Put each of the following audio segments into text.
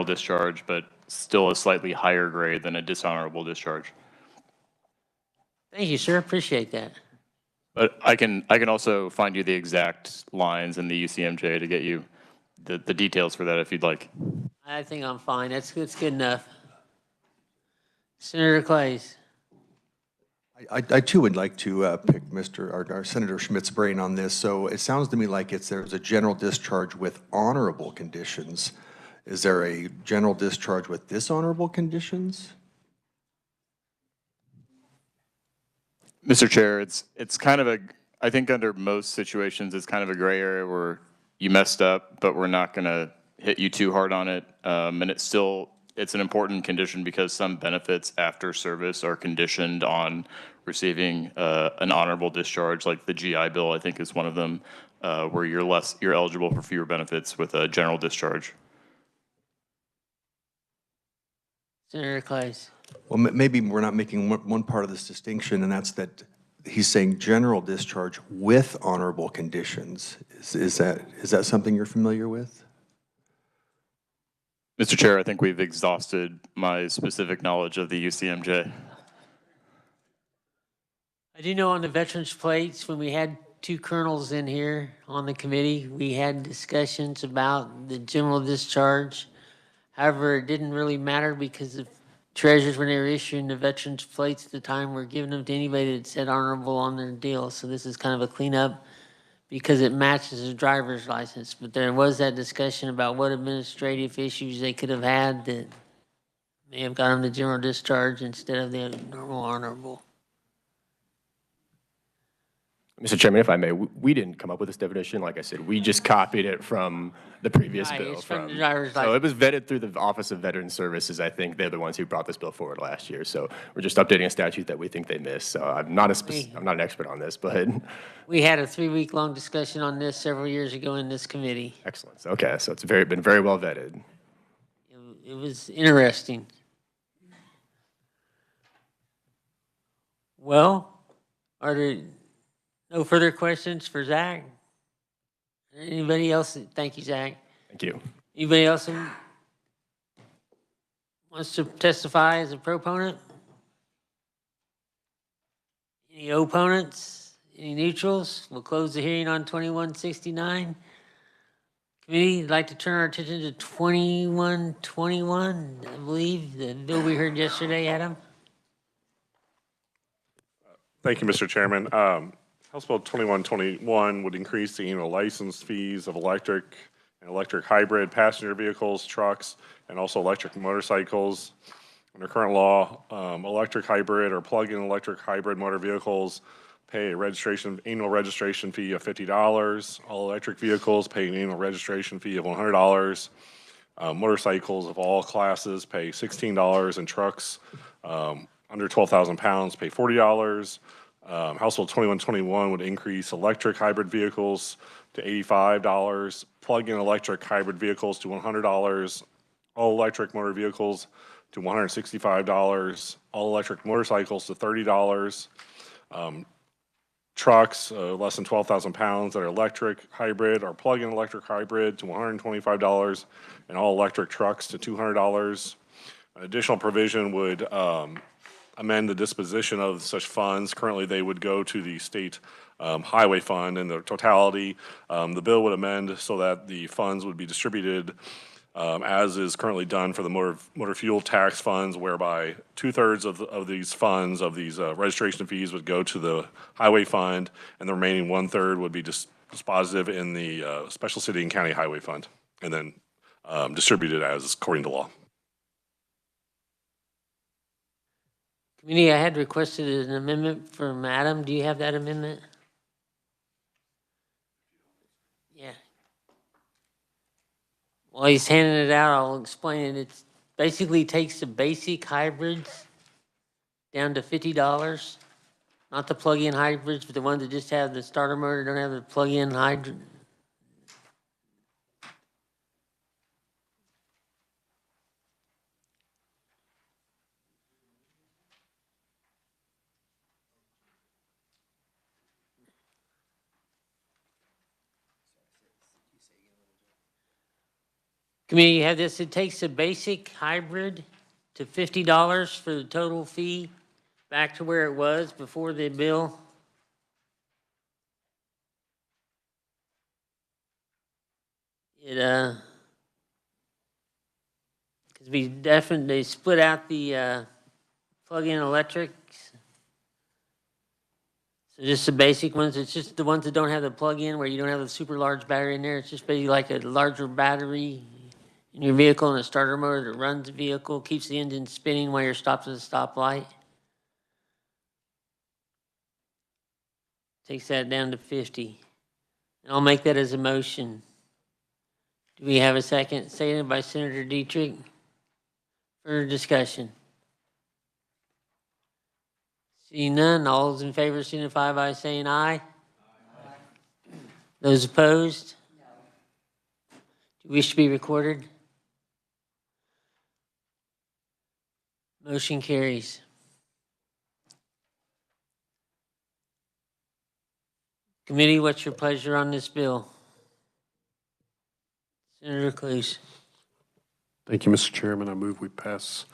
discharge, but still a slightly higher grade than a dishonorable discharge. Thank you, sir. Appreciate that. But I can also find you the exact lines in the UCMJ to get you the details for that if you'd like. I think I'm fine. That's good enough. Senator Clays. I too would like to pick our Senator Schmidt's brain on this. So it sounds to me like there's a general discharge with honorable conditions. Is there a general discharge with dishonorable conditions? Mr. Chair, it's kind of I think under most situations, it's kind of a gray area where you messed up, but we're not going to hit you too hard on it. And it's an important condition because some benefits after service are conditioned on receiving an honorable discharge, like the GI Bill, I think is one of them, where you're eligible for fewer benefits with a general discharge. Senator Clays. Well, maybe we're not making one part of this distinction, and that's that he's saying general discharge with honorable conditions. Is that something you're familiar with? Mr. Chair, I think we've exhausted my specific knowledge of the UCMJ. I do know on the veterans plates, when we had two colonels in here on the committee, we had discussions about the general discharge. However, it didn't really matter because the treasurers, when they were issuing the veterans plates at the time, were giving them to anybody that said honorable on their deal. So this is kind of a cleanup because it matches the driver's license. But there was that discussion about what administrative issues they could have had that may have got them the general discharge instead of the normal honorable. Mr. Chairman, if I may, we didn't come up with this definition. Like I said, we just copied it from the previous bill. It's from the driver's license. So it was vetted through the Office of Veteran Services. I think they're the ones who brought this bill forward last year. So we're just updating a statute that we think they missed. So I'm not an expert on this, but we had a 3-week-long discussion on this several years ago in this committee. Excellent. Okay, so it's been very well vetted. It was interesting. Well, are there no further questions for Zach? Anybody else? Thank you, Zach. Thank you. Anybody else who wants to testify as a proponent? Any opponents? Any neutrals? We'll close the hearing on 2169. Committee, I'd like to turn our attention to 2121, I believe, the bill we heard yesterday, Adam. Thank you, Mr. Chairman. House Bill 2121 would increase the annual license fees of electric and electric hybrid passenger vehicles, trucks, and also electric motorcycles. Under current law, electric hybrid or plug-in electric hybrid motor vehicles pay a annual registration fee of $50. All electric vehicles pay an annual registration fee of $100. Motorcycles of all classes pay $16, and trucks under 12,000 pounds pay $40. House Bill 2121 would increase electric hybrid vehicles to $85, plug-in electric hybrid vehicles to $100, all electric motor vehicles to $165, all electric motorcycles to $30, trucks less than 12,000 pounds that are electric hybrid or plug-in electric hybrid to $125, and all electric trucks to $200. An additional provision would amend the disposition of such funds. Currently, they would go to the state highway fund in their totality. The bill would amend so that the funds would be distributed as is currently done for the motor fuel tax funds, whereby 2/3 of these funds, of these registration fees, would go to the highway fund, and the remaining 1/3 would be dispositive in the special city and county highway fund, and then distributed as according to law. Committee, I had requested an amendment from Adam. Do you have that amendment? Yeah. While he's handing it out, I'll explain it. It basically takes the basic hybrids down to $50. Not the plug-in hybrids, but the ones that just have the starter motor, don't have the plug-in hybrid. Committee, you have this, it takes a basic hybrid to $50 for the total fee, back to where it was before the bill. It, because we definitely split out the, plug-in electrics. So just the basic ones, it's just the ones that don't have the plug-in where you don't have the super large battery in there. It's just basically like a larger battery in your vehicle and a starter motor that runs the vehicle, keeps the engine spinning while you're stopped at a stoplight. Takes that down to 50. And I'll make that as a motion. Do we have a second? Seconded by Senator Dietrich. Further discussion? Seeing none, all those in favor signify by saying aye. Aye. Those opposed? No. Do you wish to be recorded? Motion carries. Committee, what's your pleasure on this bill? Senator Cluse. Thank you, Mr. Chairman. I move we pass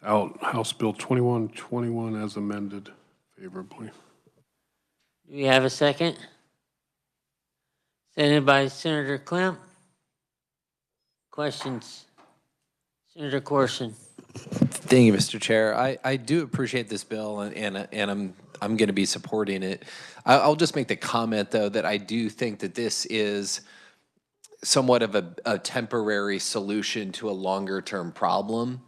out House Bill 2121 as amended favorably. Do we have a second? Seconded by Senator Klemp. Questions? Senator Corson. Thank you, Mr. Chair. I do appreciate this bill, and I'm going to be supporting it. I'll just make the comment, though, that I do think that this is somewhat of a temporary solution to a longer-term problem.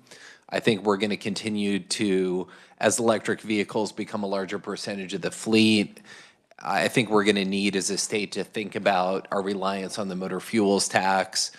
I think we're going to continue to, as electric vehicles become a larger percentage of the fleet, I think we're going to need as a state to think about our reliance on the motor fuels tax,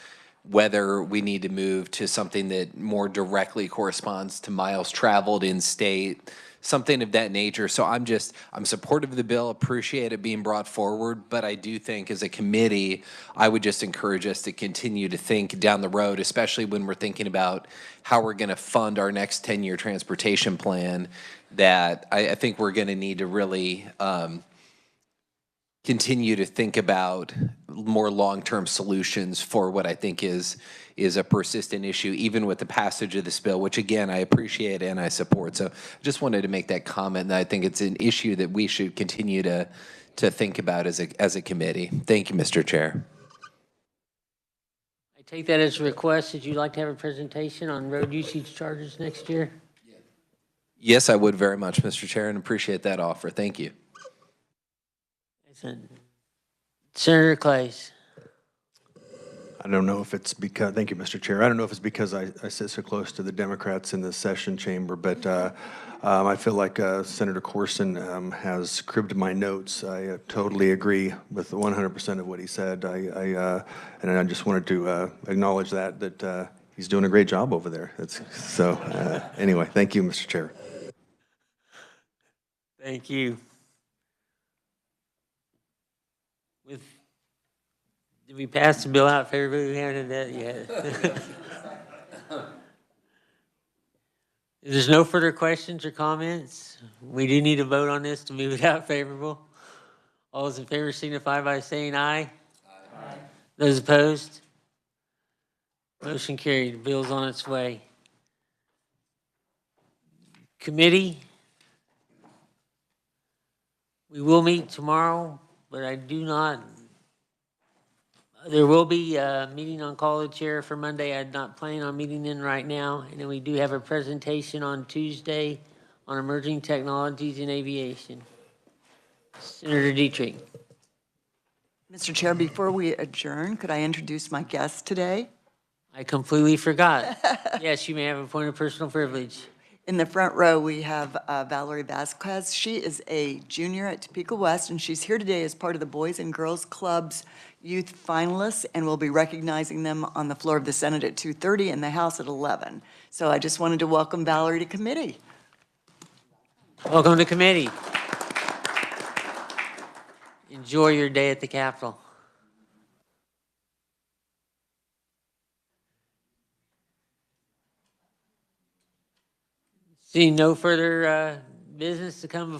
whether we need to move to something that more directly corresponds to miles traveled in state, something of that nature. So I'm supportive of the bill, appreciate it being brought forward, but I do think as a committee, I would just encourage us to continue to think down the road, especially when we're thinking about how we're going to fund our next 10-year transportation plan, that I think we're going to need to really continue to think about more long-term solutions for what I think is a persistent issue, even with the passage of this bill, which again, I appreciate and I support. So just wanted to make that comment that I think it's an issue that we should continue to think about as a committee. Thank you, Mr. Chair. I take that as a request. Would you like to have a presentation on road usage charges next year? Yes, I would very much, Mr. Chair, and appreciate that offer. Thank you. Senator Clays. I don't know if it's because, thank you, Mr. Chair. I don't know if it's because I sit so close to the Democrats in the session chamber, but I feel like Senator Corson has cribbed my notes. I totally agree with 100% of what he said. And I just wanted to acknowledge that he's doing a great job over there. Anyway, thank you, Mr. Chair. Thank you. Did we pass the bill out for everybody who handed that yet? If there's no further questions or comments, we do need a vote on this to move it out favorable. All those in favor signify by saying aye. Aye. Those opposed? Motion carried. The bill's on its way. Committee, we will meet tomorrow, but I do not. There will be a meeting on college chair for Monday. I'm not planning on meeting in right now. And then we do have a presentation on Tuesday on emerging technologies in aviation. Senator Dietrich. Mr. Chair, before we adjourn, could I introduce my guest today? I completely forgot. Yes, you may have a point of personal privilege. In the front row, we have Valerie Vasquez. She is a junior at Topeka West, and she's here today as part of the Boys and Girls Club's youth finalists, and we'll be recognizing them on the floor of the Senate at 2:30 and the House at 11. So I just wanted to welcome Valerie to committee. Welcome to committee. Enjoy your day at the Capitol. Seeing no further business to come before